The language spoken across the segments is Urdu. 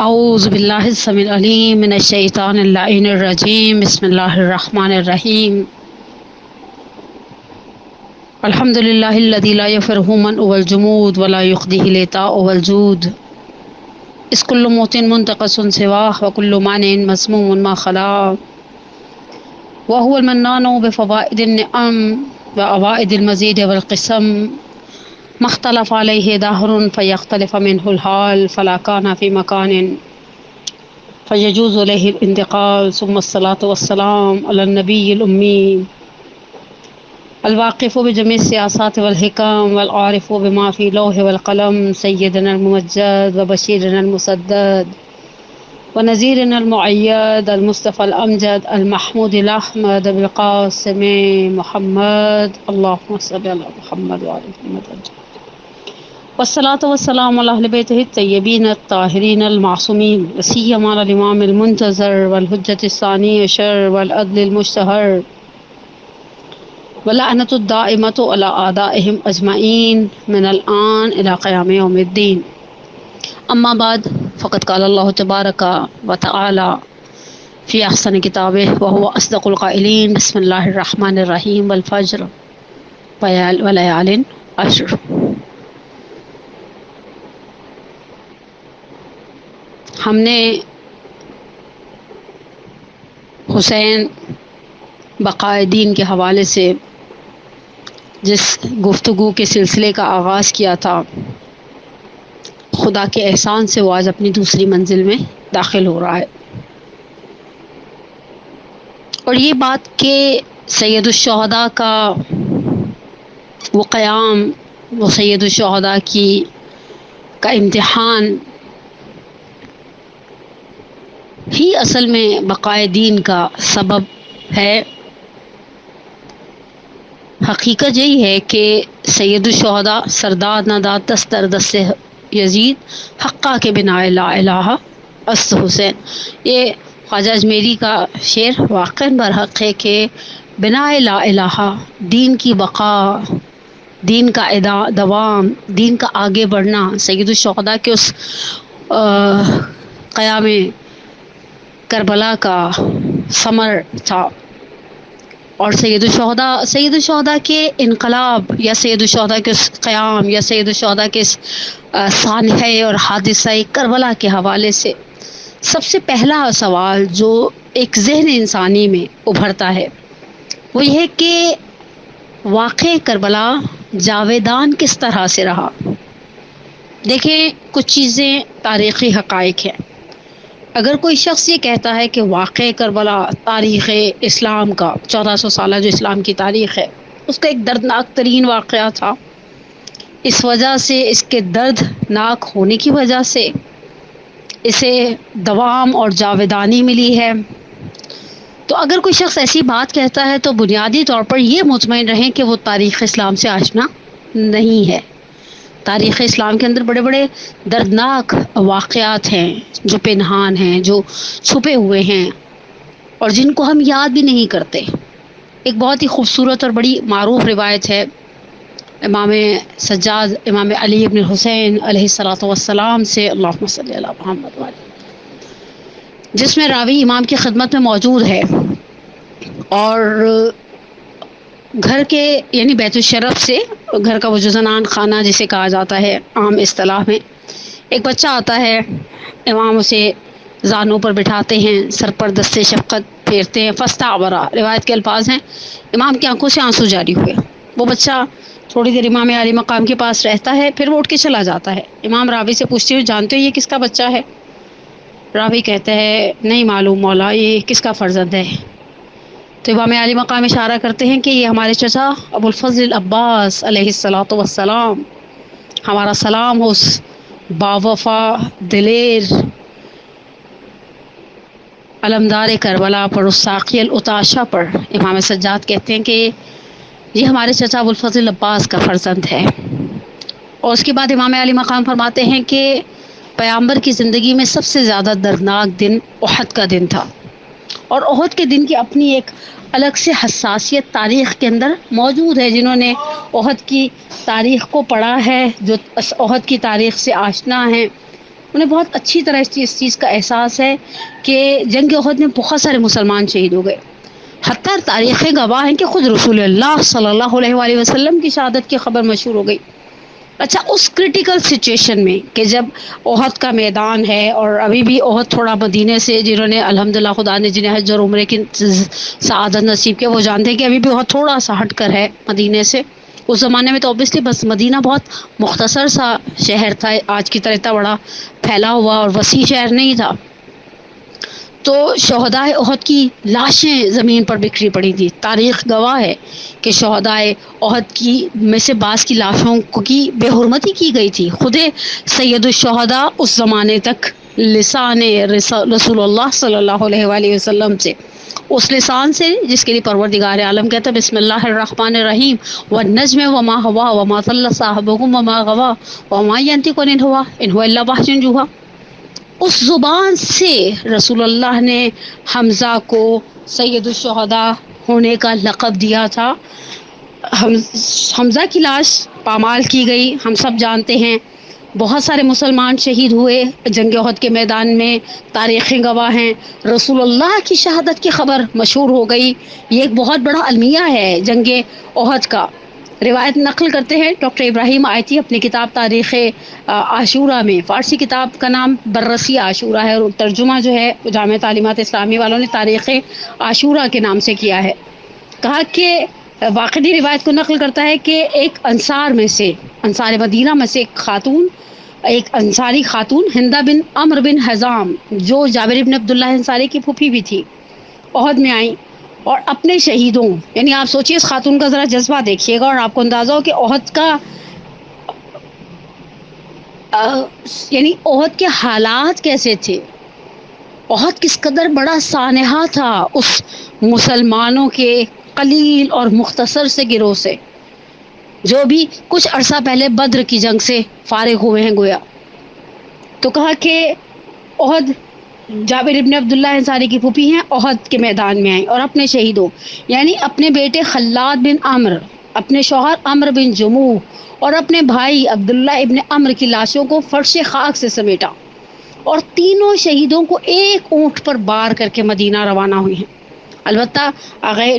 اعوذ باللہ السمیع العلیم من الشیطان اللعین الرجیم بسم اللہ الرحمن الرحیم الحمد للہ الذی لا یفرہ من والجمود ولا یخدیہ لیتاء والجود اس کل موت منتقص سواہ وکل مانع مسموم ما خلا وهو المنان بفوائد النعم وأوائد المزید والقسم ما اختلف علیہ دہر فیختلف منہ الحال فلا کان فی مکان فیجوز علیہ الانتقال ثم الصلاة والسلام علی النبی الأمی الواقف بجميع السیاسات والحکم والعارف بما فی لوح والقلم سیدنا الممجد وبشیرنا المسدد ونذیرنا المؤید المصطفى الامجد المحمود الاحمد بالقاسم محمد اللهم صل علی محمد وعلى محمد والصلاة والسلام على أهل بيته الطيبين الطاهرين المعصومين وسيما على الإمام المنتظر والحجة الثاني عشر والعدل المشتهر واللعنة الدائمة على أعدائهم أجمعين من الآن إلى قيام يوم الدين. أما بعد فقد قال الله تبارك وتعالى في أحسن كتابه وهو أصدق القائلين بسم الله الرحمن الرحيم والفجر وليال عشر. ہم نے حسین بقائے دین کے حوالے سے جس گفتگو کے سلسلے کا آغاز کیا تھا، خدا کے احسان سے وہ آج اپنی دوسری منزل میں داخل ہو رہا ہے، اور یہ بات کہ سید الشہداء کا وہ قیام، وہ سید الشہداء کا امتحان ہی اصل میں بقائے دین کا سبب ہے. حقیقت یہی ہے کہ سید الشہداء سردار نادات دستر دست یزید حقا کے بنا لا الہ است حسین. یہ خواجہ اجمیری کا شعر واقعاً برحق ہے کہ بنا لا الہ، دین کی بقا، دین کا دوام، دین کا آگے بڑھنا سید الشہداء کے اس قیام کربلا کا ثمر تھا. اور سید الشہداء کے انقلاب یا سید الشہداء کے قیام یا سید الشہداء کے سانحہ اور حادثہ کربلا کے حوالے سے سب سے پہلا سوال جو ایک ذہن انسانی میں ابھرتا ہے وہ یہ ہے کہ واقع کربلا جاویدان کس طرح سے رہا. دیکھیں، کچھ چیزیں تاریخی حقائق ہیں. اگر کوئی شخص یہ کہتا ہے کہ واقع کربلا تاریخ اسلام کا 1400 سالہ جو اسلام کی تاریخ ہے اس کا ایک دردناک ترین واقعہ تھا، اس وجہ سے، اس کے دردناک ہونے کی وجہ سے اسے دوام اور جاویدانی ملی ہے، تو اگر کوئی شخص ایسی بات کہتا ہے تو بنیادی طور پر یہ مطمئن رہیں کہ وہ تاریخ اسلام سے آشنا نہیں ہے. تاریخ اسلام کے اندر بڑے بڑے دردناک واقعات ہیں جو پنہان ہیں، جو چھپے ہوئے ہیں اور جن کو ہم یاد بھی نہیں کرتے. ایک بہت ہی خوبصورت اور بڑی معروف روایت ہے امام سجاد امام علی ابن حسین علیہ الصلوۃ والسلام سے، اللہم صلی علی محمد وعلی، جس میں راوی امام کی خدمت میں موجود ہے اور گھر کے یعنی بیت الشرف سے، گھر کا وہ جو زنان خانہ جسے کہا جاتا ہے عام اصطلاح میں، ایک بچہ آتا ہے، امام اسے زانوں پر بٹھاتے ہیں، سر پر دست شفقت پھیرتے ہیں، فاستعبرا، روایت کے الفاظ ہیں امام کی آنکھوں سے آنسو جاری ہوئے. وہ بچہ تھوڑی دیر امام عالی مقام کے پاس رہتا ہے، پھر وہ اٹھ کے چلا جاتا ہے. امام راوی سے پوچھتے ہیں جانتے ہو یہ کس کا بچہ ہے؟ راوی کہتا ہے نہیں معلوم مولا، یہ کس کا فرزند ہے؟ تو امام عالی مقام اشارہ کرتے ہیں کہ یہ ہمارے چچا ابو الفضل العباس علیہ الصلوۃ والسلام، ہمارا سلام ہو اس باوفا دلیر علمدار کربلا پر، اس ساقی العطاشہ پر. امام سجاد کہتے ہیں کہ یہ ہمارے چچا ابو الفضل العباس کا فرزند ہے. اور اس کے بعد امام علی مقام فرماتے ہیں کہ پیغمبر کی زندگی میں سب سے زیادہ دردناک دن احد کا دن تھا، اور احد کے دن کی اپنی ایک الگ سے حساسیت تاریخ کے اندر موجود ہے. جنہوں نے احد کی تاریخ کو پڑھا ہے، جو احد کی تاریخ سے آشنا ہیں، انہیں بہت اچھی طرح اس چیز کا احساس ہے کہ جنگ احد میں بہت سارے مسلمان شہید ہو گئے. حتیٰ تاریخیں گواہ ہیں کہ خود رسول اللہ صلی اللہ علیہ وآلہ وسلم کی شہادت کی خبر مشہور ہو گئی. اچھا، اس کرٹیکل سچویشن میں کہ جب احد کا میدان ہے اور ابھی بھی احد تھوڑا مدینے سے، جنہوں نے الحمدللہ خدا نے جنہیں حج اور عمرے کی سعادت نصیب کیا وہ جانتے ہیں کہ ابھی بھی احد تھوڑا سا ہٹ کر ہے مدینے سے. اس زمانے میں تو اوبیسلی بس مدینہ بہت مختصر سا شہر تھا، آج کی طرح اتنا بڑا پھیلا ہوا اور وسیع شہر نہیں تھا. تو شہدائے احد کی لاشیں زمین پر بکھری پڑی تھی. تاریخ گواہ ہے کہ شہدائے احد کی میں سے بعض کی لاشوں کی بے حرمتی کی گئی تھی. خود سید الشہداء اس زمانے تک لسان رسول اللہ صلی اللہ علیہ وآلہ وسلم سے، اس لسان سے جس کے لیے پروردگار عالم کہتا ہے بسم اللہ الرحمن الرحیم والنجم وما ہوا وما ضل صاحبکم وما غوا وما ینطق عن الہویٰ ان ہو الا وحی یوحیٰ. اس زبان سے رسول اللہ نے حمزہ کو سید الشہداء ہونے کا لقب دیا تھا. حمزہ کی لاش پامال کی گئی، ہم سب جانتے ہیں. بہت سارے مسلمان شہید ہوئے جنگ احد کے میدان میں، تاریخیں گواہ ہیں. رسول اللہ کی شہادت کی خبر مشہور ہو گئی. یہ ایک بہت بڑا المیہ ہے جنگ احد کا. روایت نقل کرتے ہیں ڈاکٹر ابراہیم آیتی اپنی کتاب تاریخ عاشورہ میں، فارسی کتاب کا نام بررسی عاشورہ ہے اور ترجمہ جو ہے جامعہ تعلیمات اسلامی والوں نے تاریخ عاشورہ کے نام سے کیا ہے. کہا کہ واقعی روایت کو نقل کرتا ہے کہ ایک انصار میں سے، انصار مدینہ میں سے ایک انصاری خاتون ہندہ بن عمرو بن حزام جو جابر بن عبداللہ انصاری کی پھوپھی بھی تھی، احد میں آئیں اور اپنے شہیدوں، یعنی آپ سوچئے اس خاتون کا ذرا جذبہ دیکھیے گا اور آپ کو اندازہ ہو کہ احد کا یعنی احد کے حالات کیسے تھے. احد کس قدر بڑا سانحہ تھا اس مسلمانوں کے قلیل اور مختصر سے گروہ سے جو بھی کچھ عرصہ پہلے بدر کی جنگ سے فارغ ہوئے ہیں گویا. تو کہا کہ احد، جابر ابن عبداللہ انصاری کی پھوپھی ہیں، احد کے میدان میں آئیں اور اپنے شہیدوں یعنی اپنے بیٹے خلاد بن عمرو، اپنے شوہر عمرو بن جموح اور اپنے بھائی عبداللہ ابن عمرو کی لاشوں کو فرش خاک سے سمیٹا اور تینوں شہیدوں کو ایک اونٹ پر بار کر کے مدینہ روانہ ہوئی ہیں. البتہ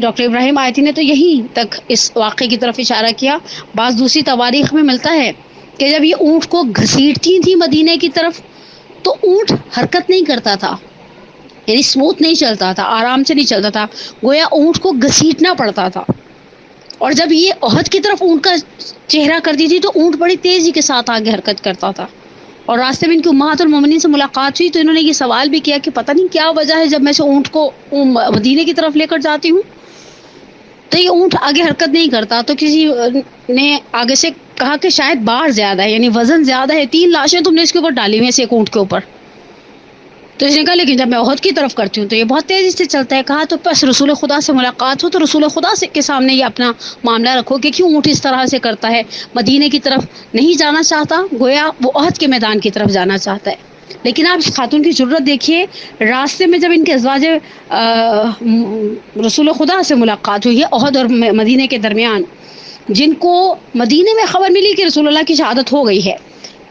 ڈاکٹر ابراہیم آیتی نے تو یہیں تک اس واقعے کی طرف اشارہ کیا. بعض دوسری تواریخ میں ملتا ہے کہ جب یہ اونٹ کو گھسیٹتی تھی مدینے کی طرف تو اونٹ حرکت نہیں کرتا تھا، یعنی سموتھ نہیں چلتا تھا، آرام سے نہیں چلتا تھا، گویا اونٹ کو گھسیٹنا پڑتا تھا. اور جب یہ احد کی طرف اونٹ کا چہرہ کرتی تھی تو اونٹ بڑی تیزی کے ساتھ آگے حرکت کرتا تھا. اور راستے میں ان کی امہات المومنین سے ملاقات ہوئی تو انہوں نے یہ سوال بھی کیا کہ پتہ نہیں کیا وجہ ہے جب میں سے اونٹ کو مدینے کی طرف لے کر جاتی ہوں تو یہ اونٹ آگے حرکت نہیں کرتا. تو کسی نے آگے سے کہا کہ شاید بار زیادہ ہے، یعنی وزن زیادہ ہے، 3 لاشیں تم نے اس کے اوپر ڈالی ہوئی ہیں، اس ایک اونٹ کے اوپر. تو اس نے کہا لیکن جب میں احد کی طرف کرتی ہوں تو یہ بہت تیزی سے چلتا ہے. کہا تو بس رسول خدا سے ملاقات ہو تو رسول خدا سے کے سامنے یہ اپنا معاملہ رکھو کہ کیوں اونٹ اس طرح سے کرتا ہے، مدینے کی طرف نہیں جانا چاہتا، گویا وہ احد کے میدان کی طرف جانا چاہتا ہے. لیکن آپ اس خاتون کی جرت دیکھیے، راستے میں جب ان کے ازواج رسول خدا سے ملاقات ہوئی ہے احد اور مدینے کے درمیان، جن کو مدینے میں خبر ملی کہ رسول اللہ کی شہادت ہو گئی ہے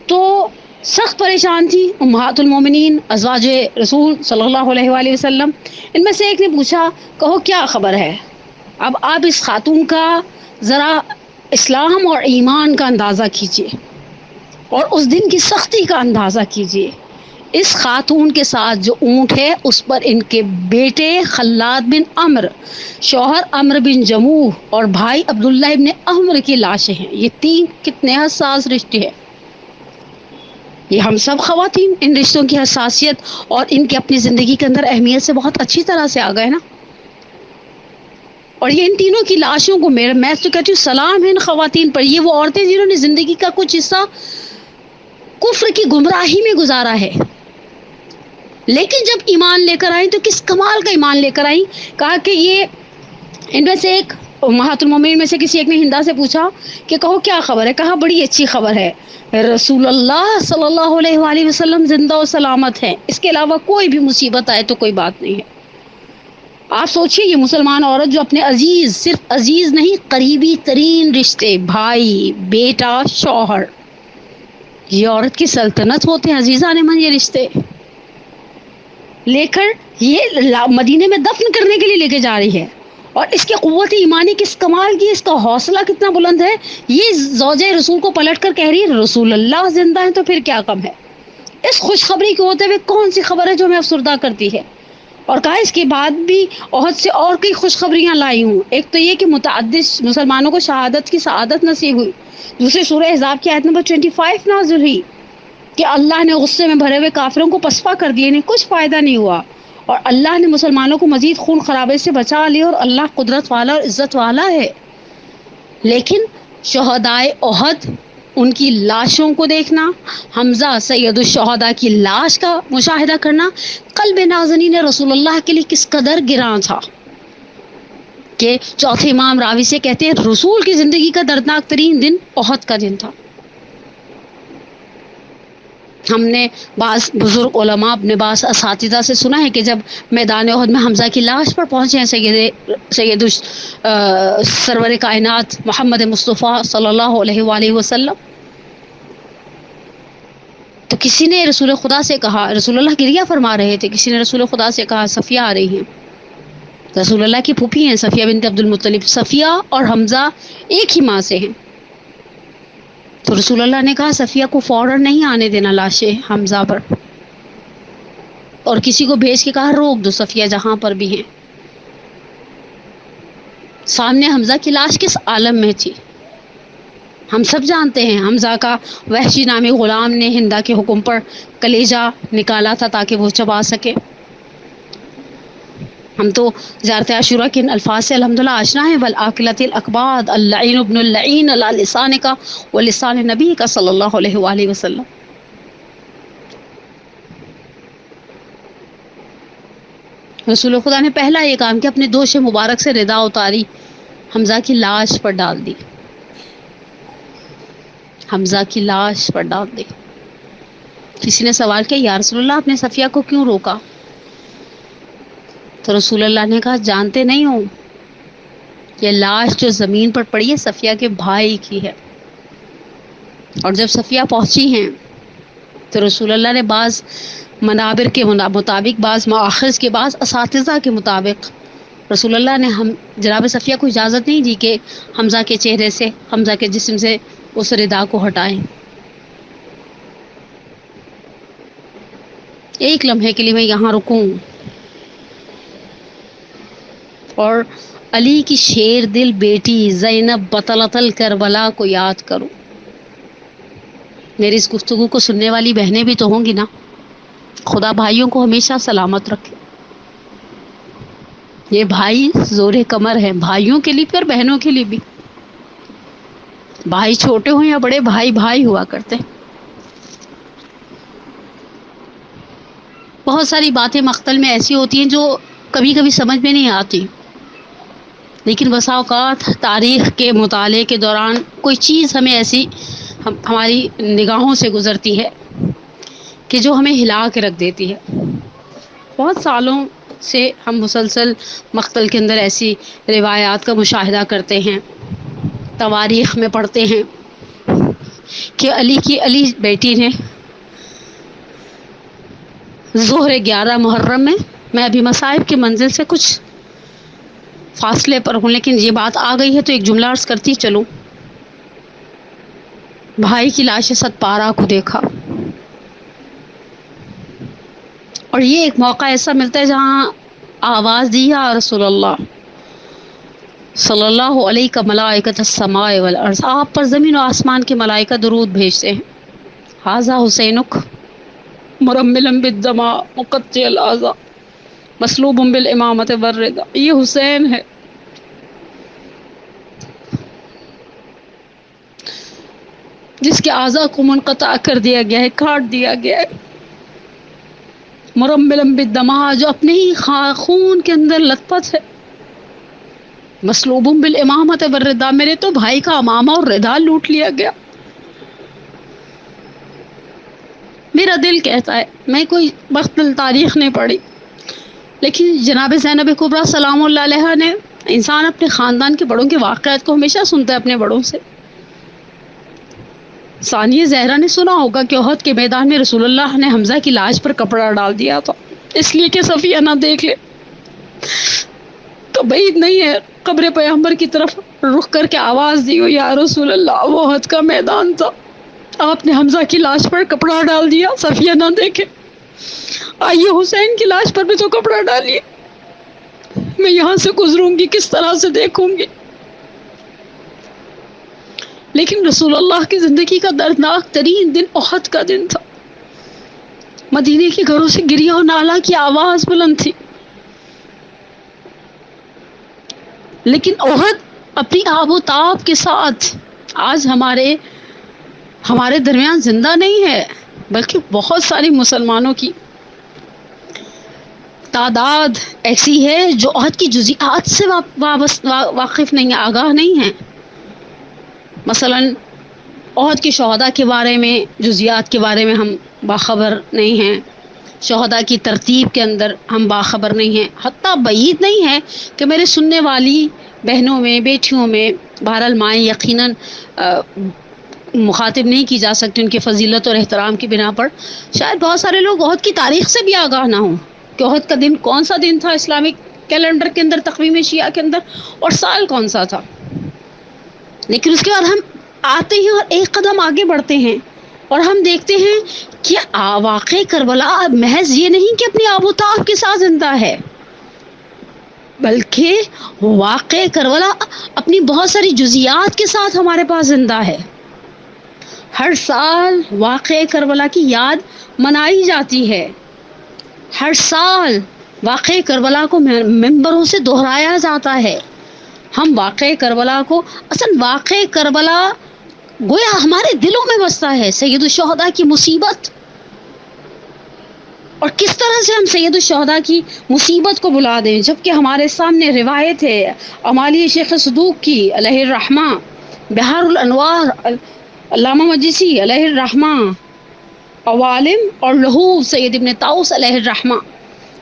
تو سخت پریشان تھی امہات المومنین ازواج رسول صلی اللہ علیہ وآلہ وسلم. ان میں سے ایک نے پوچھا کہو کیا خبر ہے. اب آپ اس خاتون کا ذرا اسلام اور ایمان کا اندازہ کیجئے اور اس دن کی سختی کا اندازہ کیجئے. اس خاتون کے ساتھ جو اونٹ ہے اس پر ان کے بیٹے خلاد بن عمرو، شوہر عمرو بن جموح اور بھائی عبداللہ ابن عمرو کی لاشیں ہیں. یہ 3 کتنے حساس رشتے ہیں. یہ ہم سب خواتین ان رشتوں کی حساسیت اور ان کی اپنی زندگی کے اندر اہمیت سے بہت اچھی طرح سے آ گئے نا. اور یہ ان تینوں کی لاشوں کو میں تو کہتی ہوں سلام ہے ان خواتین پر. یہ وہ عورتیں جنہوں نے زندگی کا کچھ حصہ کفر کی گمراہی میں گزارا ہے لیکن جب ایمان لے کر آئیں تو کس کمال کا ایمان لے کر آئیں. کہا کہ یہ ان میں سے ایک امہات المومنین میں سے کسی ایک نے ہندا سے پوچھا کہ کہو کیا خبر ہے. کہا بڑی اچھی خبر ہے، رسول اللہ صلی اللہ علیہ وآلہ وسلم زندہ و سلامت ہیں، اس کے علاوہ کوئی بھی مصیبت آئے تو کوئی بات نہیں ہے. آپ سوچئے یہ مسلمان عورت جو اپنے عزیز، صرف عزیز نہیں قریبی ترین رشتے، بھائی، بیٹا، شوہر، یہ عورت کی سلطنت ہوتے ہیں عزیزان من، یہ رشتے لے کر یہ مدینے میں دفن کرنے کے لیے لے کے جا رہی ہے، اور اس کی قوت ایمانی کس کمال کی، اس کا حوصلہ کتنا بلند ہے. یہ زوجہ رسول کو پلٹ کر کہہ رہی ہے رسول اللہ زندہ ہیں تو پھر کیا کم ہے. اس خوشخبری کے ہوتے ہوئے کون سی خبر ہے جو ہمیں افسردہ کرتی ہے. اور کہا اس کے بعد بھی عہد سے اور کئی خوشخبریاں لائی ہوں. ایک تو یہ کہ متعدد مسلمانوں کو شہادت کی سعادت نصیب ہوئی. دوسری سورہ احزاب کی آیت نمبر 25 نازل ہوئی کہ اللہ نے غصے میں بھرے ہوئے کافروں کو پسپا کر دیے، انہیں کچھ فائدہ نہیں ہوا، اور اللہ نے مسلمانوں کو مزید خون خرابے سے بچا لیا، اور اللہ قدرت والا اور عزت والا ہے. لیکن شہدائے احد، ان کی لاشوں کو دیکھنا، حمزہ سید الشہداء کی لاش کا مشاہدہ کرنا قلب نازنین رسول اللہ کے لیے کس قدر گراں تھا کہ چوتھے امام راوی سے کہتے ہیں رسول کی زندگی کا دردناک ترین دن احد کا دن تھا. ہم نے بعض بزرگ علماء اپنے بعض اساتذہ سے سنا ہے کہ جب میدان احد میں حمزہ کی لاش پر پہنچے ہیں سید سرور کائنات محمد مصطفیٰ صلی اللہ علیہ وآلہ وسلم، تو کسی نے رسول خدا سے کہا، رسول اللہ گریہ فرما رہے تھے، کسی نے رسول خدا سے کہا صفیہ آ رہی ہیں. رسول اللہ کی پھوپھی ہیں صفیہ بنت عبد المطلب. صفیہ اور حمزہ ایک ہی ماں سے ہیں. تو رسول اللہ نے کہا صفیہ کو فوراً نہیں آنے دینا لاشیں حمزہ پر، اور کسی کو بھیج کے کہا روک دو صفیہ جہاں پر بھی ہیں. سامنے حمزہ کی لاش کس عالم میں تھی ہم سب جانتے ہیں. حمزہ کا وحشی نامی غلام نے ہندا کے حکم پر کلیجہ نکالا تھا تاکہ وہ چبا سکے. ہم تو زیارت عاشورہ کے ان الفاظ سے الحمدللہ آشنا ہیں، والآکلۃ الاکباد اللعین ابن اللعین علی لسان کا ولسان نبی کا صلی اللہ علیہ وآلہ وسلم. رسول خدا نے پہلا یہ کام کہ اپنے دوش مبارک سے ردا اتاری، حمزہ کی لاش پر ڈال دی، حمزہ کی لاش پر ڈال دی. کسی نے سوال کیا یا رسول اللہ آپ نے صفیہ کو کیوں روکا؟ تو رسول اللہ نے کہا جانتے نہیں ہوں یہ لاش جو زمین پر پڑی ہے صفیہ کے بھائی کی ہے. اور جب صفیہ پہنچی ہیں تو رسول اللہ نے بعض منابر کے مطابق، بعض مآخذ کے، بعض اساتذہ کے مطابق رسول اللہ نے جناب صفیہ کو اجازت نہیں دی کہ حمزہ کے چہرے سے، حمزہ کے جسم سے اس ردا کو ہٹائیں. ایک لمحے کے لیے میں یہاں رکوں اور علی کی شیر دل بیٹی زینب بطلۃ الکربلا کو یاد کروں. میری اس گفتگو کو سننے والی بہنیں بھی تو ہوں گی نا. خدا بھائیوں کو ہمیشہ سلامت رکھے. یہ بھائی زور کمر ہیں بھائیوں کے لیے بھی اور بہنوں کے لیے بھی. بھائی چھوٹے ہوں یا بڑے، بھائی بھائی ہوا کرتے. بہت ساری باتیں مقتل میں ایسی ہوتی ہیں جو کبھی کبھی سمجھ میں نہیں آتی، لیکن بسا اوقات تاریخ کے مطالعے کے دوران کوئی چیز ہمیں ایسی ہماری نگاہوں سے گزرتی ہے کہ جو ہمیں ہلا کے رکھ دیتی ہے. بہت سالوں سے ہم مسلسل مقتل کے اندر ایسی روایات کا مشاہدہ کرتے ہیں، تواریخ میں پڑھتے ہیں کہ علی بیٹی نے ظہر 11 محرم میں ابھی مصائب کے منزل سے کچھ فاصلے پر ہوں لیکن یہ بات آ گئی ہے تو ایک جملہ عرض کرتی چلوں. بھائی کی لاش 7 کو دیکھا، اور یہ ایک موقع ایسا ملتا ہے جہاں آواز دی یا رسول اللہ صلی اللہ علیہ کا ملائکۃ السماء والارض، آپ پر زمین و آسمان کے ملائکہ درود بھیجتے ہیں. ھذا حسینک مرملا بالدماء مقطع الاعضاء مسلوب بالامامۃ والرضا. یہ حسین ہے جس کے اعضاء کو منقطع کر دیا گیا ہے، کاٹ دیا گیا ہے. مرملا بالدماء، جو اپنے ہی خون کے اندر لت پت ہے. مسلوب بالامامۃ والرضا، میرے تو بھائی کا امامہ اور رضا لوٹ لیا گیا. میرا دل کہتا ہے، میں کوئی مقتل تاریخ نہیں پڑھی، لیکن جناب زینب کبریٰ سلام اللہ علیہا نے، انسان اپنے خاندان کے بڑوں کے واقعات کو ہمیشہ سنتا ہے اپنے بڑوں سے. ثانیہ زہرا نے سنا ہوگا کہ احد کے میدان میں رسول اللہ نے حمزہ کی لاش پر کپڑا ڈال دیا تھا، اس لیے کہ صفیہ نہ دیکھ لے۔ تو بعید نہیں ہے قبر پیغمبر کی طرف رخ کر کے آواز دی ہو، یا رسول اللہ وہ احد کا میدان تھا، آپ نے حمزہ کی لاش پر کپڑا ڈال دیا، صفیہ نہ دیکھے، آئیے حسین کی لاش پر بھی تو کپڑا ڈالیے، میں یہاں سے گزروں گی کس طرح سے دیکھوں گی۔ لیکن رسول اللہ کی زندگی کا دردناک ترین دن احد کا دن تھا۔ مدینے کے گھروں سے گریہ و نالہ کی آواز بلند تھی، لیکن احد اپنی آب و تاب کے ساتھ آج ہمارے درمیان زندہ نہیں ہے، بلکہ بہت ساری مسلمانوں کی تعداد ایسی ہے جو احد کی جزیات سے واقف نہیں ہیں، آگاہ نہیں ہیں۔ مثلا احد کے شہداء کے بارے میں، جزیات کے بارے میں ہم باخبر نہیں ہیں، شہداء کی ترتیب کے اندر ہم باخبر نہیں ہیں، حتیٰ بعید نہیں ہے کہ میرے سننے والی بہنوں میں، بیٹیوں میں، بہرحال مائیں یقیناً مخاطب نہیں کی جا سکتی ان کی فضیلت اور احترام کی بنا پر، شاید بہت سارے لوگ احد کی تاریخ سے بھی آگاہ نہ ہوں کہ احد کا دن کون سا دن تھا اسلامک کیلنڈر کے اندر، تقویم شیعہ کے اندر، اور سال کون سا تھا۔ لیکن اس کے بعد ہم آتے ہیں اور ایک قدم آگے بڑھتے ہیں اور ہم دیکھتے ہیں کہ واقع کربلا محض یہ نہیں کہ اپنی آب و تاب کے ساتھ زندہ ہے، بلکہ واقع کربلا اپنی بہت ساری جزیات کے ساتھ ہمارے پاس زندہ ہے۔ ہر سال واقع کربلا کی یاد منائی جاتی ہے، ہر سال واقع کربلا کو ممبروں سے دہرایا جاتا ہے۔ ہم واقع کربلا کو، اصل واقع کربلا گویا ہمارے دلوں میں بستا ہے، سید الشہداء کی مصیبت، اور کس طرح سے ہم سید الشہداء کی مصیبت کو بلا دیں، جبکہ ہمارے سامنے روایت ہے امالی شیخ صدوق کی علیہ الرحمہ، بحار الانوار علامہ مجلسی علیہ الرحمہ، عوالم اور لہو سید ابن طاؤس علیہ الرحمہ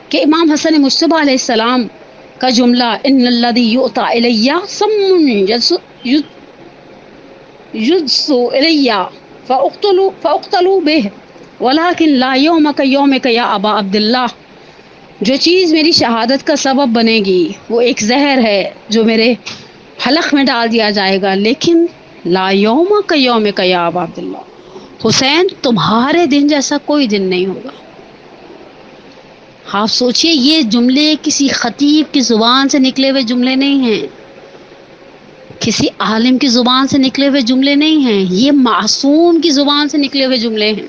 کہ امام حسن مجتبیٰ علیہ السلام کا جملہ، ان الذی یؤتی الی سم یجس الی فاقتل بہ ولکن لا یومک یومک یا ابا عبداللہ، جو چیز میری شہادت کا سبب بنے گی وہ ایک زہر ہے جو میرے حلق میں ڈال دیا جائے گا، لیکن لا یومک یومک یا ابا عبداللہ، حسین تمہارے دن جیسا کوئی دن نہیں ہوگا۔ آپ سوچئے یہ جملے کسی خطیب کی زبان سے نکلے ہوئے جملے نہیں ہیں، کسی عالم کی زبان سے نکلے ہوئے جملے نہیں ہیں، یہ معصوم کی زبان سے نکلے ہوئے جملے ہیں،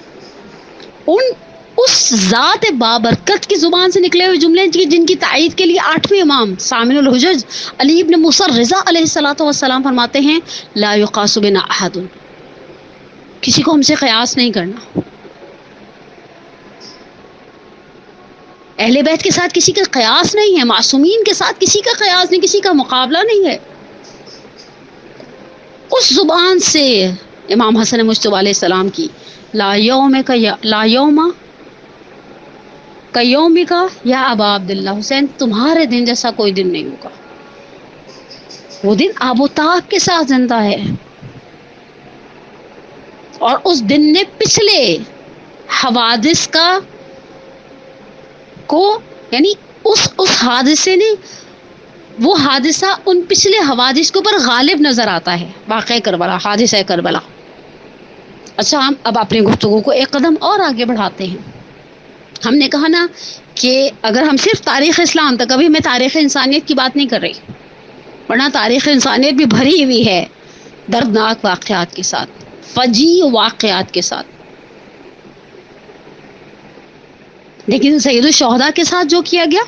اس ذات بابرکت کی زبان سے نکلے ہوئے جملے جن کی تائید کے لیے 8ویں امام سامن الحجج علی ابن موسیٰ رضا علیہ الصلوۃ والسلام فرماتے ہیں، لا یقاس بنا احد، کسی کو ہم سے قیاس نہیں کرنا، اہل بیت کے ساتھ کسی کا قیاس نہیں ہے، معصومین کے ساتھ کسی کا قیاس نہیں، کسی کا مقابلہ نہیں ہے۔ اس زبان سے امام حسن مجتبیٰ علیہ السلام کی لا یوم کا یوم کا یا ابا عبداللہ، حسین تمہارے دن جیسا کوئی دن نہیں ہوگا، وہ دن آب و تاب کے ساتھ زندہ ہے، اور اس دن نے پچھلے حوادث یعنی اس حادثے نے، وہ حادثہ ان پچھلے حوادث کے اوپر غالب نظر آتا ہے، واقع کربلا، حادثہ کربلا۔ اچھا، ہم اب اپنی گفتگو کو ایک قدم اور آگے بڑھاتے ہیں۔ ہم نے کہا نا کہ اگر ہم صرف تاریخ اسلام تک، ابھی میں تاریخ انسانیت کی بات نہیں کر رہی، ورنہ تاریخ انسانیت بھی بھری ہوئی ہے دردناک واقعات کے ساتھ، فجیع واقعات کے ساتھ، لیکن سید الشہداء کے ساتھ جو کیا گیا،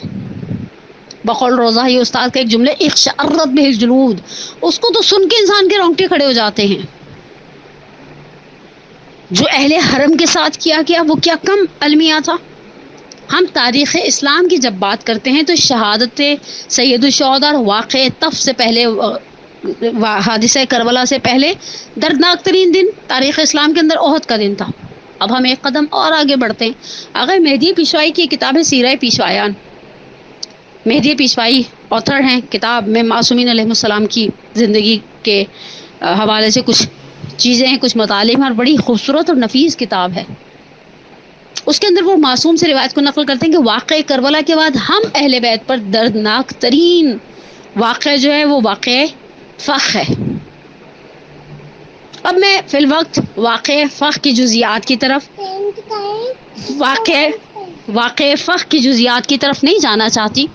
بقول روضہ ہی استاد کا ایک جملہ، اقشعرت بہ الجلود، اس کو تو سن کے انسان کے رونگٹے کھڑے ہو جاتے ہیں۔ جو اہل حرم کے ساتھ کیا گیا وہ کیا کم المیہ تھا۔ ہم تاریخ اسلام کی جب بات کرتے ہیں تو شہادت سید الشہداء واقع طف سے پہلے، حادثہ کربلا سے پہلے دردناک ترین دن تاریخ اسلام کے اندر احد کا دن تھا۔ اب ہم ایک قدم اور آگے بڑھتے ہیں۔ اگر مہدی پیشوائی کی کتاب ہے سیرہ پیشوایان، مہدی پیشوائی آتھر ہیں کتاب میں، معصومین علیہ السلام کی زندگی کے حوالے سے کچھ چیزیں ہیں، کچھ مطالب ہیں، اور بڑی خوبصورت اور نفیس کتاب ہے. اس کے اندر وہ معصوم سے روایت کو نقل کرتے ہیں کہ واقعہ کربلا کے بعد ہم اہل بیت پر دردناک ترین واقعہ جو ہے وہ واقعہ فخ ہے. اب میں فی الوقت واقعہ فخ کی جزیات کی طرف واقعہ فخ کی جزیات کی طرف نہیں جانا چاہتی،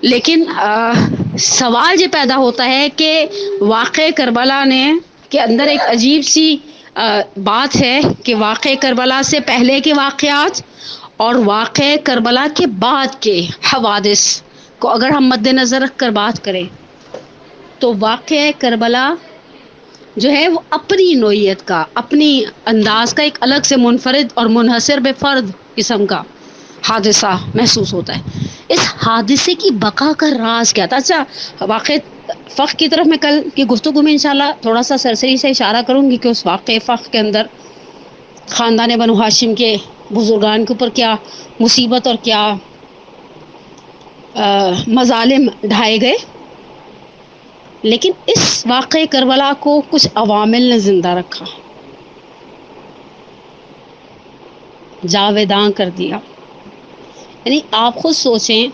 لیکن سوال یہ پیدا ہوتا ہے کہ واقعہ کربلا نے کے اندر ایک عجیب سی بات ہے کہ واقعہ کربلا سے پہلے کے واقعات اور واقعہ کربلا کے بعد کے حوادث کو اگر ہم مد نظر رکھ کر بات کریں تو واقعہ کربلا جو ہے وہ اپنی نوعیت کا، اپنی انداز کا ایک الگ سے منفرد اور منحصر بے فرد قسم کا حادثہ محسوس ہوتا ہے. اس حادثے کی بقا کا راز کیا تھا؟ اچھا، واقع فخ کی طرف میں کل کی گفتگو میں انشاءاللہ تھوڑا سا سرسری سے اشارہ کروں گی کہ اس واقع فخ کے اندر خاندان بنو ہاشم کے بزرگان کے اوپر کیا مصیبت اور کیا مظالم ڈھائے گئے. لیکن اس واقع کربلا کو کچھ عوامل نے زندہ رکھا، جاویداں کر دیا. یعنی آپ خود سوچیں،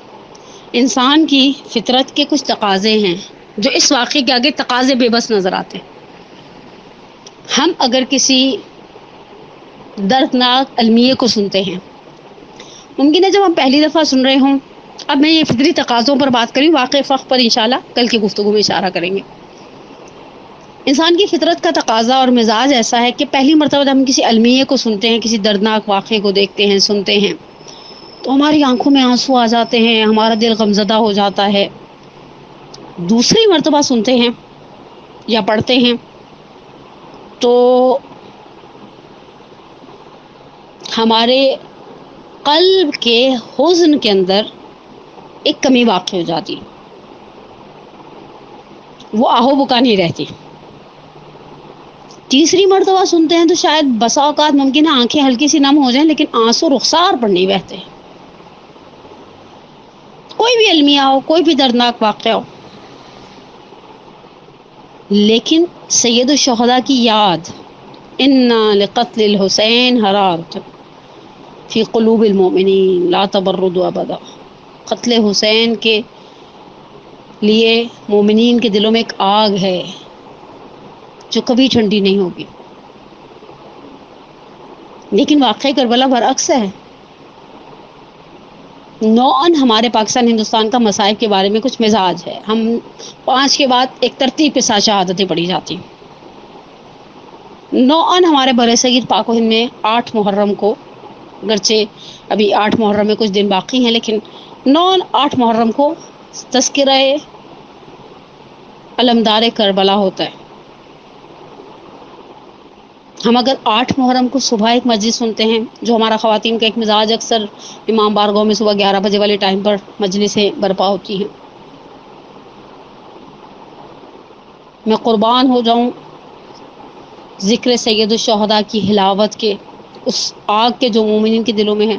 انسان کی فطرت کے کچھ تقاضے ہیں جو اس واقعے کے آگے تقاضے بے بس نظر آتے ہیں. ہم اگر کسی دردناک المیے کو سنتے ہیں، ممکن ہے جب ہم پہلی دفعہ سن رہے ہوں، اب میں یہ فطری تقاضوں پر بات کری، واقع فخ پر انشاءاللہ کل کی گفتگو میں اشارہ کریں گے. انسان کی فطرت کا تقاضا اور مزاج ایسا ہے کہ پہلی مرتبہ جب ہم کسی المیے کو سنتے ہیں، کسی دردناک واقعے کو دیکھتے ہیں، سنتے ہیں، تو ہماری آنکھوں میں آنسو آ جاتے ہیں، ہمارا دل غمزدہ ہو جاتا ہے. دوسری مرتبہ سنتے ہیں یا پڑھتے ہیں تو ہمارے قلب کے حزن کے اندر ایک کمی واقع ہو جاتی، وہ آہو بکا نہیں رہتی. تیسری مرتبہ سنتے ہیں تو شاید بسا اوقات ممکن ہے آنکھیں ہلکی سی نم ہو جائیں، لیکن آنسو رخسار پر نہیں بہتے. کوئی بھی المیہ ہو، کوئی بھی دردناک واقعہ ہو، لیکن سید الشہداء کی یاد، انا لقتل الحسین حرارۃ فی قلوب المؤمنین لا تبرد ابدا. قتل حسین کے لیے مومنین کے دلوں میں ایک آگ ہے جو کبھی ٹھنڈی نہیں ہوگی. لیکن واقعہ کربلا برعکس ہے. نوعاً ہمارے پاکستان ہندوستان کا مصائب کے بارے میں کچھ مزاج ہے، ہم 5 کے بعد ایک ترتیب کے ساتھ شہادتیں پڑھی جاتی. نوعاً ہمارے برصغیر پاک و ہند میں 8 محرم کو، گرچہ ابھی 8 محرم میں کچھ دن باقی ہیں، لیکن 8 محرم کو تذکرہ علمدار کربلا ہوتا ہے. ہم اگر 8 محرم کو صبح ایک مجلس سنتے ہیں، جو ہمارا خواتین کا ایک مزاج اکثر امام بارگاہ میں صبح 11 بجے والے ٹائم پر مجلسیں برپا ہوتی ہیں. میں قربان ہو جاؤں ذکر سید الشہداء کی حلاوت کے، اس آگ کے جو مومنین کے دلوں میں ہے.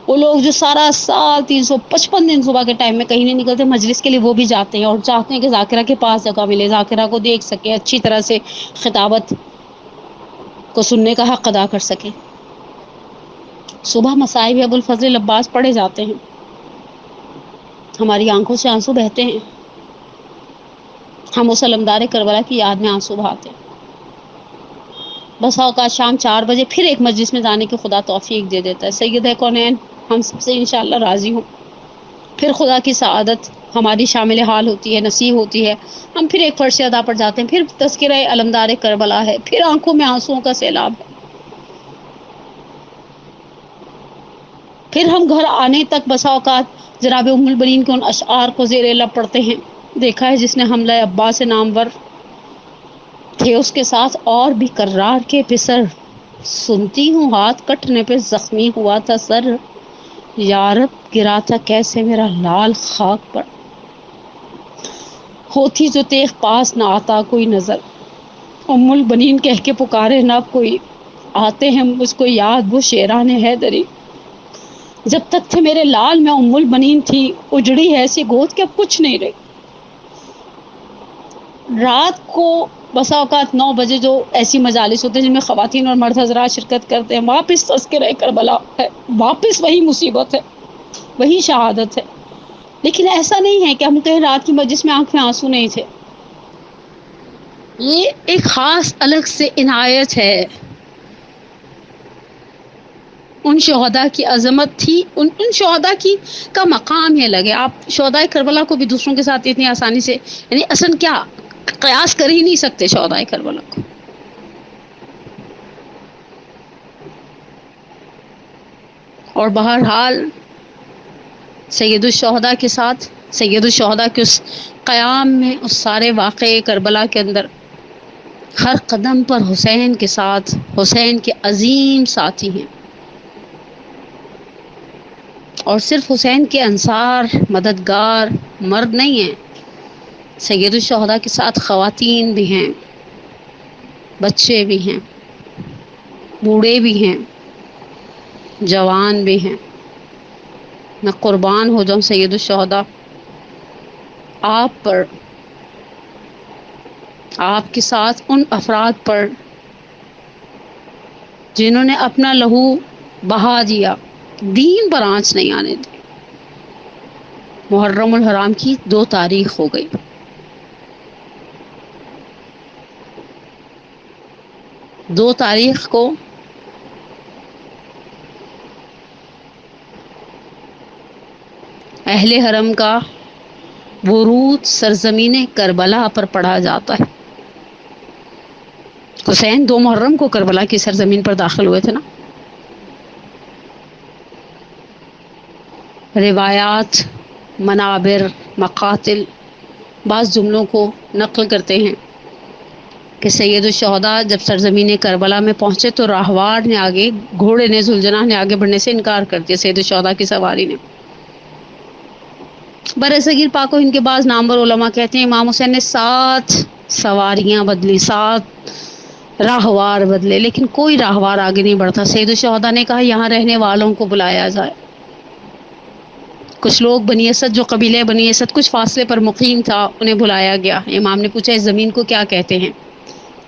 وہ لوگ جو سارا سال 355 دن صبح کے ٹائم میں کہیں نہیں نکلتے مجلس کے لیے، وہ بھی جاتے ہیں اور چاہتے ہیں کہ ذاکرہ کے پاس جگہ ملے، ذاکرہ کو دیکھ سکے، اچھی طرح سے خطابت کو سننے کا حق ادا کر سکیں. صبح مصائب ابو الفضل عباس پڑھے جاتے ہیں، ہماری آنکھوں سے آنسو بہتے ہیں، ہم اس علمدار کربلا کی یاد میں آنسو بہاتے ہیں. بسا اوقات شام 4 بجے پھر ایک مجلس میں جانے کی خدا توفیق دے دیتا ہے. سید کونین ہم سب سے انشاءاللہ راضی ہوں. پھر خدا کی سعادت ہماری شامل حال ہوتی ہے، نصیب ہوتی ہے. ہم پھر ایک فرش ادا پر جاتے ہیں، پھر تذکرہ علمدار کربلا ہے، پھر آنکھوں میں آنسوؤں کا سیلاب ہے. پھر ہم گھر آنے تک بسا اوقات جناب ام البنین کے ان اشعار کو زیر لب پڑھتے ہیں. دیکھا ہے جس نے حملہ عباس نامور تھے، اس کے ساتھ اور بھی کرار کے پسر، سنتی ہوں ہاتھ کٹنے پہ زخمی ہوا تھا سر، یارب گرا تھا کیسے میرا لال خاک پر، ہوتی جو تیغ پاس نہ آتا کوئی نظر، ام البنین کہہ کے پکارے نہ کوئی، آتے ہیں مجھ کو یاد وہ شیران حیدری، جب تک تھے میرے لال میں ام البنین تھی، اجڑی ایسی گود کہ اب کچھ نہیں رہی. رات کو بسا اوقات 9 بجے جو ایسی مجالس ہوتے ہیں جن میں خواتین اور مرد حضرات شرکت کرتے ہیں، واپس تذکرہ کربلا ہے، واپس وہی مصیبت ہے، وہی شہادت ہے. لیکن ایسا نہیں ہے کہ ہم کہیں رات کی مجلس میں آنکھ میں آنسو نہیں تھے. یہ ایک خاص الگ سے عنایت ہے. ان شہداء کی عظمت تھی، ان شہداء کی کا مقام ہی الگ ہے. آپ شہداء کربلا کو بھی دوسروں کے ساتھ اتنی آسانی سے، یعنی اصلا کیا قیاس کر ہی نہیں سکتے شہداء کربلا کو. اور بہرحال سید الشہداء کے ساتھ، سید الشہداء کے اس قیام میں، اس سارے واقعے کربلا کے اندر ہر قدم پر حسین کے ساتھ، حسین کے عظیم ساتھی ہیں. اور صرف حسین کے انصار، مددگار مرد نہیں ہیں، سید الشہداء کے ساتھ خواتین بھی ہیں، بچے بھی ہیں، بوڑھے بھی ہیں، جوان بھی ہیں. میں قربان ہو جاؤں سید الشہداء آپ پر، آپ کے ساتھ ان افراد پر جنہوں نے اپنا لہو بہا دیا، دین پر آنچ نہیں آنے دی. محرم الحرام کی 2 تاریخ ہو گئی. دو تاریخ کو اہل حرم کا ورود سرزمین کربلا پر پڑھا جاتا ہے. حسین 2 محرم کو کربلا کی سرزمین پر داخل ہوئے تھے نا. روایات، منابر، مقاتل بعض جملوں کو نقل کرتے ہیں کہ سید الشہداء جب سرزمین کربلا میں پہنچے تو راہوار نے آگے، گھوڑے نے، ذوالجناح نے آگے بڑھنے سے انکار کر دیا سید الشہداء کی سواری نے. برصغیر پاک و ہند کے بعض نامور علماء کہتے ہیں امام حسین نے 7 سواریاں بدلی، 7 راہوار بدلے، لیکن کوئی راہوار آگے نہیں بڑھتا. سید الشہداء نے کہا یہاں رہنے والوں کو بلایا جائے. کچھ لوگ بنی اسد، جو قبیلہ بنی اسد کچھ فاصلے پر مقیم تھا، انہیں بلایا گیا. امام نے پوچھا اس زمین کو کیا کہتے ہیں؟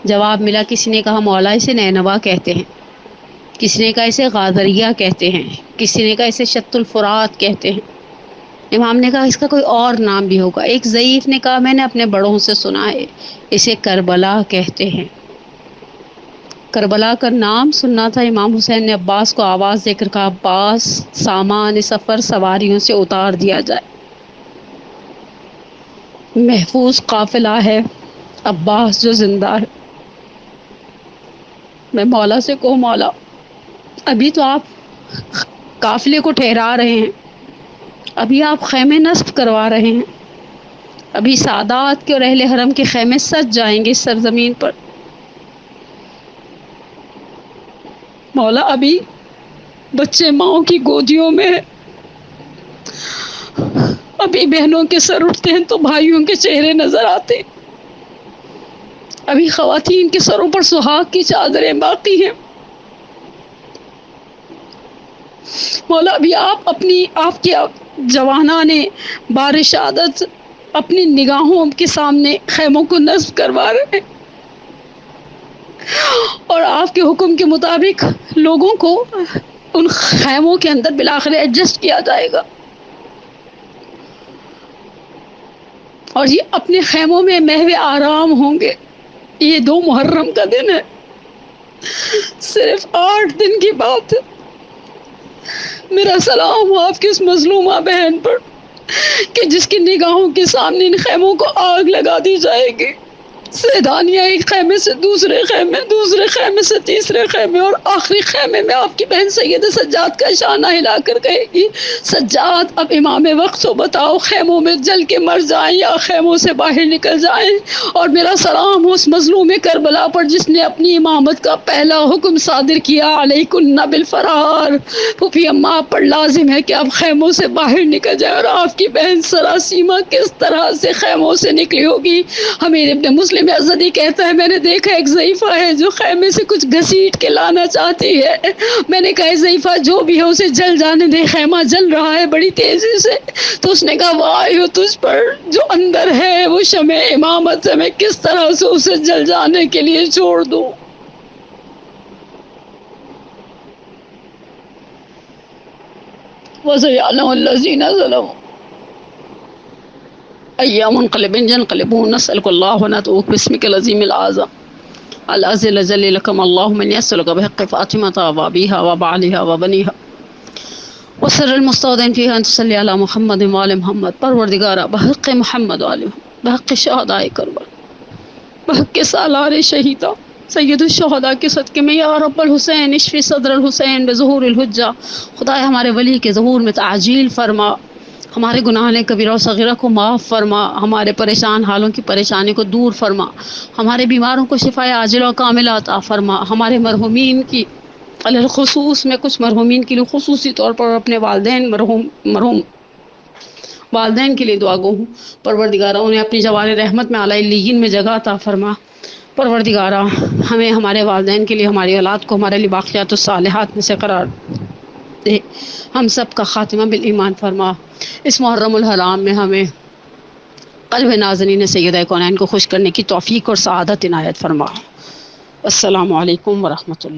جواب ملا، کسی نے کہا مولا اسے نینوا کہتے ہیں، کسی نے کہا اسے غادریہ کہتے ہیں، کسی نے کہا اسے شط الفرات کہتے ہیں. امام نے کہا اس کا کوئی اور نام بھی ہوگا. ایک ضعیف نے کہا میں نے اپنے بڑوں سے سنا ہے اسے کربلا کہتے ہیں. کربلا کا نام سننا تھا. امام حسین نے عباس کو آواز دے کر کہا عباس، سامان سفر سواریوں سے اتار دیا جائے، محفوظ قافلہ ہے، عباس جو زندہ ہے. میں مولا سے کہوں مولا ابھی تو آپ قافلے کو ٹھہرا رہے ہیں، ابھی آپ خیمے نصب کروا رہے ہیں، ابھی سادات کے اور اہل حرم کے خیمے سج جائیں گے اس سرزمین پر. مولا ابھی بچے ماؤں کی گودیوں میں، ابھی بہنوں کے سر اٹھتے ہیں تو بھائیوں کے چہرے نظر آتے، ابھی خواتین کے سروں پر سہاگ کی چادریں باقی ہیں. مولا ابھی آپ کے جوانان بارشادت اپنی نگاہوں کے سامنے خیموں کو نصب کروا رہے ہیں، اور آپ کے حکم کے مطابق لوگوں کو ان خیموں کے اندر بالآخر ایڈجسٹ کیا جائے گا، اور یہ اپنے خیموں میں محو آرام ہوں گے. یہ 2 محرم کا دن ہے، صرف 8 دن کی بات ہے. میرا سلام ہو آپ کی اس مظلومہ بہن پر کہ جس کی نگاہوں کے سامنے ان خیموں کو آگ لگا دی جائے گی. سیدانیہ ایک خیمے سے دوسرے خیمے، دوسرے خیمے سے تیسرے خیمے، اور آخری خیمے میں آپ کی بہن سید سجاد کا اشانہ ہلا کر کہے گی سجاد اب امام وقت ہو، بتاؤ خیموں میں جل کے مر جائیں یا خیموں سے باہر نکل جائیں. اور میرا سلام ہو اس مظلوم کربلا پر جس نے اپنی امامت کا پہلا حکم صادر کیا علیکن بالفرار. پھوپھی اماں پر لازم ہے کہ آپ خیموں سے باہر نکل جائیں، اور آپ کی بہن سراسیمہ کس طرح سے خیموں سے نکلی ہوگی ہمیں ابن مسلم میں ازدی کہتا ہے میں نے دیکھا ایک ضعیفہ ہے جو خیمے سے کچھ گھسیٹ کے لانا چاہتی ہے. میں نے کہا ضعیفہ جو بھی ہے اسے جل جانے دے، خیمہ جل رہا ہے بڑی تیزی سے. تو اس نے کہا واہ تجھ پر جو اندر ہے وہ شمع امامت ہے، میں کس طرح سے اسے جل جانے کے لیے چھوڑ دوں. وَسَيَعْلَمُ الَّذِينَ ظَلَمُوا أَيَّ مُنقَلِبٍ يَنقَلِبُونَ. نسألك الله وندعوك باسمك العظيم الأعظم العزيز الجليل لكم اللهم من يسألك بحق فاطمة وأبيها وبعلها وبنيها وسر المستودع فيها أن تصلي على محمد وآل محمد. پروردگارا بحق محمد وآل محمد، بحق شہداء کربلا، بحق سالار شہیدہ سید الشہداء کے صدقے میں یا رب الحسین اشفی صدر الحسین بظہور الحجہ. خدایا ہمارے ولی کے ظہور میں تعجیل فرما، ہمارے گناہ کبیرہ و صغیرہ کو معاف فرما، ہمارے پریشان حالوں کی پریشانی کو دور فرما، ہمارے بیماروں کو شفا عاجلہ و کاملہ عطا فرما. ہمارے مرحومین کی خصوص میں کچھ مرحومین کے لیے خصوصی طور پر اپنے والدین مرحوم والدین کے لیے دعا گو ہوں. پروردگارہ انہیں اپنی جوار رحمت میں اعلیٰ علیین میں جگہ عطا فرما. پروردگارہ ہمیں ہمارے والدین کے لیے، ہماری اولاد کو ہمارے لیے باقیات الصالحات میں سے قرار دے. ہم سب کا خاتمہ بالایمان فرما. اس محرم الحرام میں ہمیں قلب نازنین سیدہ کونین کو خوش کرنے کی توفیق اور سعادت عنایت فرما. السلام علیکم ورحمۃ اللہ.